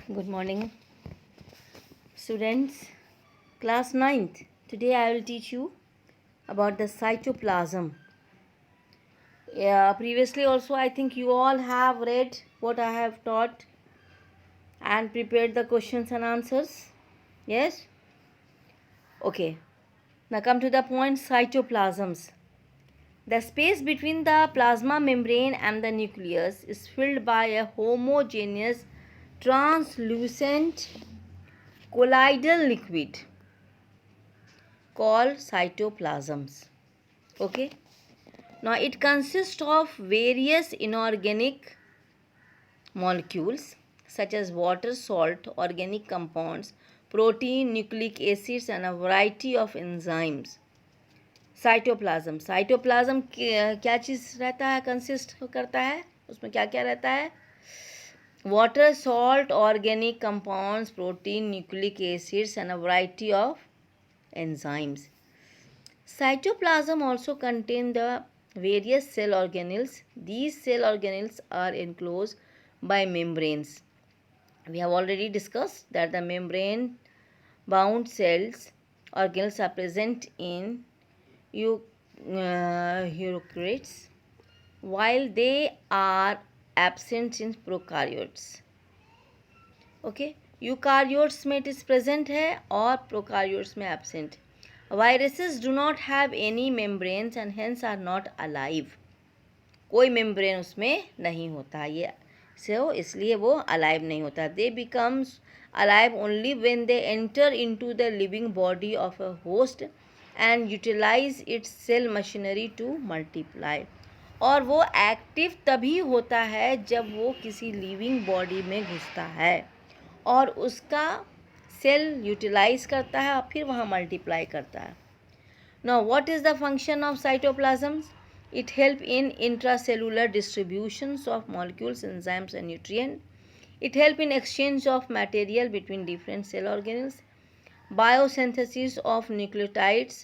Good morning, students. Class ninth. Today I will teach you about the cytoplasm. Previously also I think you all have read what I have taught and prepared the questions and answers. Yes? Okay. Now come to the point, cytoplasms. The space between the plasma membrane and the nucleus is filled by a homogeneous translucent colloidal liquid called cytoplasms. Okay. Now it consists of various inorganic molecules such as water, salt, organic compounds, protein, nucleic acids and a variety of enzymes. Cytoplasm क्या चीज़ रहता है, consist करता है, उसमें क्या क्या रहता है? Water, salt, organic compounds, protein, nucleic acids and a variety of enzymes. Cytoplasm also contain the various cell organelles. These cell organelles are enclosed by membranes. We have already discussed that the membrane bound cells organelles are present in eukaryotes while they are absent in prokaryotes. Okay, eukaryotes में it is present है और prokaryotes में absent. Viruses do not have any membranes and hence are not alive. कोई membrane उसमें नहीं होता ये सो इसलिए वो अलाइव नहीं होता. They becomes alive only when they enter into the living body of a host and utilise its cell machinery to multiply. और वो एक्टिव तभी होता है जब वो किसी लिविंग बॉडी में घुसता है और उसका सेल यूटिलाइज करता है और फिर वहाँ मल्टीप्लाई करता है. Now what is the function of cytoplasms? It help in intracellular distributions of molecules, enzymes and nutrient. It help in exchange of material between different cell organelles, biosynthesis of nucleotides,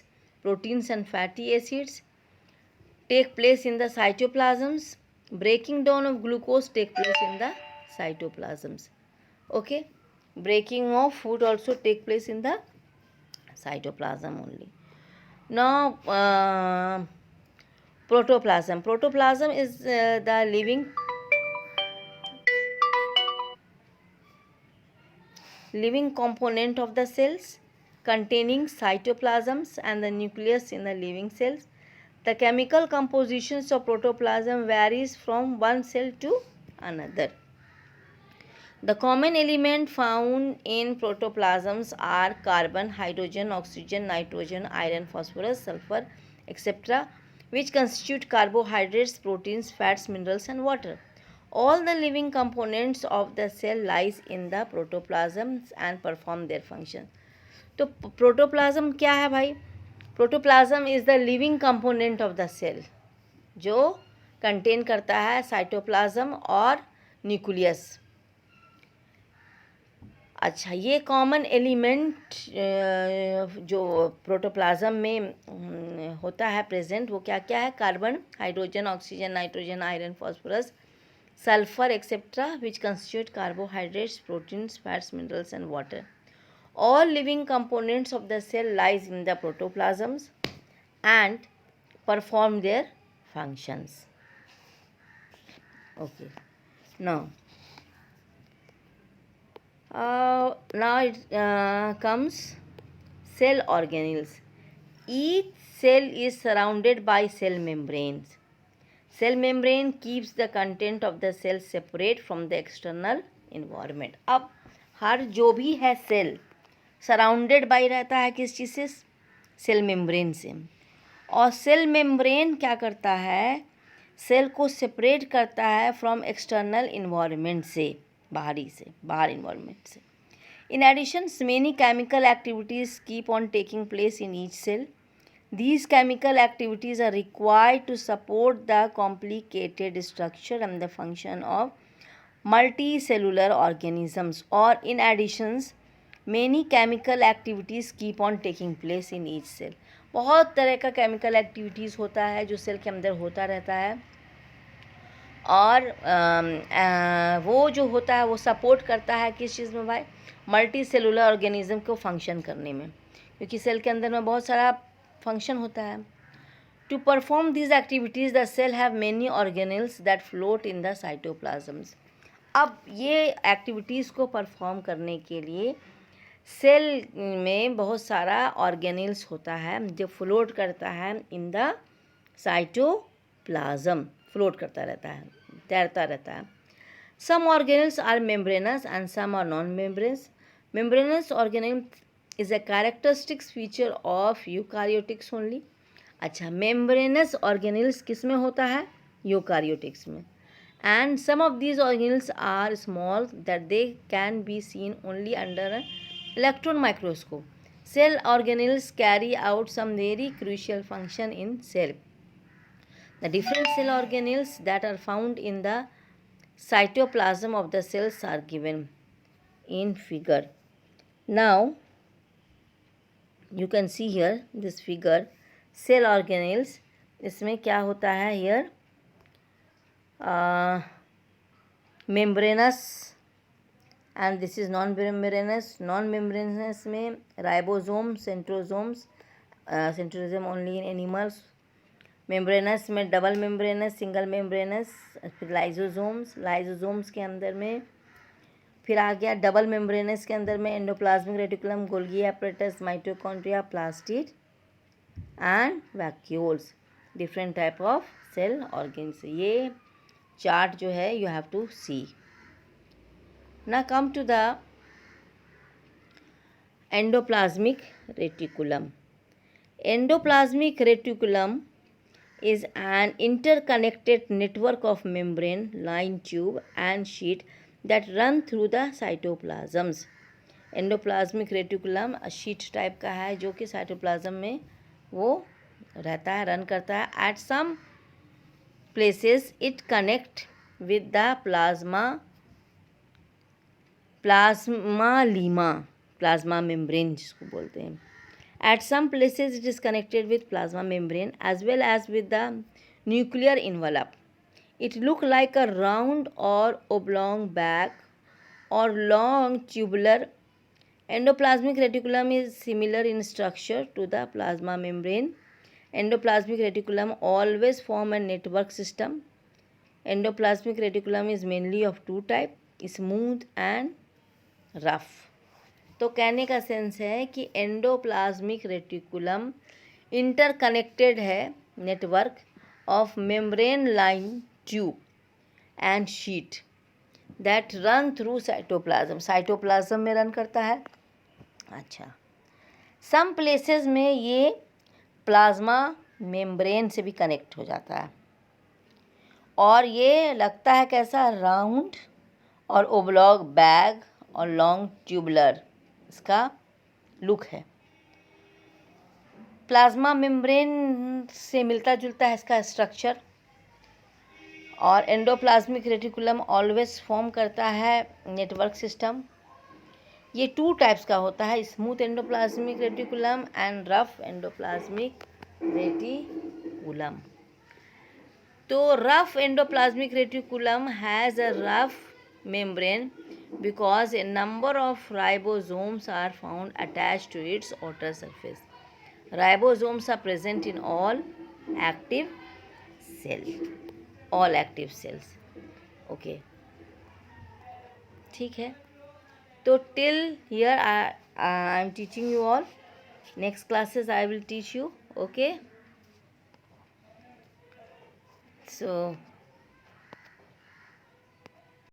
proteins and fatty acids take place in the cytoplasms. Breaking down of glucose take place in the cytoplasms. Okay, breaking of food also take place in the cytoplasm only. Now protoplasm is the living component of the cells containing cytoplasms and the nucleus in the living cells. The chemical compositions of protoplasm varies from one cell to another. The common element found in protoplasms are carbon, hydrogen, oxygen, nitrogen, iron, phosphorus, sulfur, etc., which constitute carbohydrates, proteins, fats, minerals and water. All the living components of the cell lies in the protoplasms and perform their function. तो protoplasm क्या है भाई? Protoplasm is the living component of the cell जो contain करता है cytoplasm और nucleus. अच्छा, ये कॉमन एलिमेंट जो प्रोटोप्लाज्म में होता है प्रेजेंट वो क्या क्या है? Carbon, hydrogen, oxygen, nitrogen, iron, phosphorus, sulfur etc., which constitute carbohydrates, proteins, fats, minerals and water. All living components of the cell lies in the protoplasms and perform their functions. Okay, now it comes cell organelles. Each cell is surrounded by cell membranes. Cell membrane keeps the content of the cell separate from the external environment. अब हर जो भी है cell surrounded by रहता है किस चीज़ से? Cell membrane से. और सेल मेम्ब्रेन क्या करता है? सेल को सेपरेट करता है फ्रॉम एक्सटर्नल इन्वायरमेंट से, बाहर इन्वायरमेंट से. In addition many chemical activities keep on taking place in each cell. These chemical activities are required to support the complicated structure and the function of multicellular organisms. Or in addition, many chemical activities keep on taking place in each cell. बहुत तरह का chemical activities होता है जो cell के अंदर होता रहता है और वो जो होता है वो सपोर्ट करता है किस चीज़ में भाई, मल्टी सेलुलर ऑर्गेनिज्म को फंक्शन करने में, क्योंकि सेल के अंदर में बहुत सारा फंक्शन होता है. To perform these activities the cell have many organelles that float in the cytoplasms. अब ये एक्टिविटीज़ को परफॉर्म करने के लिए सेल में बहुत सारा ऑर्गेनिल्स होता है जो फ्लोट करता है इन द साइटोप्लाज्म, फ्लोट करता रहता है, तैरता रहता है. Some organelles are membranous and some are non membranous. Membranous organelle is a characteristics feature of eukaryotics only. अच्छा, मेम्ब्रेनस ऑर्गेनिल्स किस में होता है, यूकारियोटिक्स में. And some of these organelles are small that they can be seen only under electron microscope. Cell organelles carry out some very crucial function in cell. The different cell organelles that are found in the cytoplasm of the cells are given in figure. Now you can see here this figure, cell organelles. इसमें क्या होता है here, membranous and this is non-membranous. Non-membranous में ribosome, centrosomes, centrosome only in animals. Membranes में double membranous, single membranes. फिर lysosomes, lysosomes के अंदर में फिर आ गया डबल मेम्ब्रेनस के अंदर में endoplasmic reticulum, Golgi apparatus, mitochondria, plastid and vacuoles. Different type of cell organs. ये चार्ट जो है you have to see. Now come to the endoplasmic reticulum. Endoplasmic reticulum is an interconnected network of membrane, line, tube and sheet that run through the cytoplasms. Endoplasmic reticulum sheet type का है जो कि cytoplasm में वो रहता है, run करता है. At some places it connect with the plasma membrane जिसको बोलते हैं. At some places it is connected with plasma membrane as well as with the nuclear envelope. It look like a round or oblong bag or long tubular. Endoplasmic reticulum is similar in structure to the plasma membrane. Endoplasmic reticulum always form a network system. Endoplasmic reticulum is mainly of two type, smooth and rough. तो कहने का sense है कि endoplasmic reticulum interconnected है network of membrane, line, tube and sheet that run through cytoplasm. Cytoplasm में run करता है. अच्छा, सम प्लेसेस में ये प्लाज्मा मेम्ब्रेन से भी कनेक्ट हो जाता है और ये लगता है कैसा, राउंड और ओब्लॉग बैग और लॉन्ग ट्यूबुलर इसका लुक है. प्लाज्मा मेम्ब्रेन से मिलता जुलता है इसका स्ट्रक्चर. और एंडोप्लाज्मिक रेटिकुलम ऑलवेज फॉर्म करता है नेटवर्क सिस्टम. ये टू टाइप्स का होता है, smooth endoplasmic reticulum and rough endoplasmic reticulum. तो rough endoplasmic reticulum has a rough membrane because a number of ribosomes are found attached to its outer surface. Ribosomes are present in all active cells. Okay, ठीक है. तो till here I am teaching you all. Next classes I will teach you. Okay, so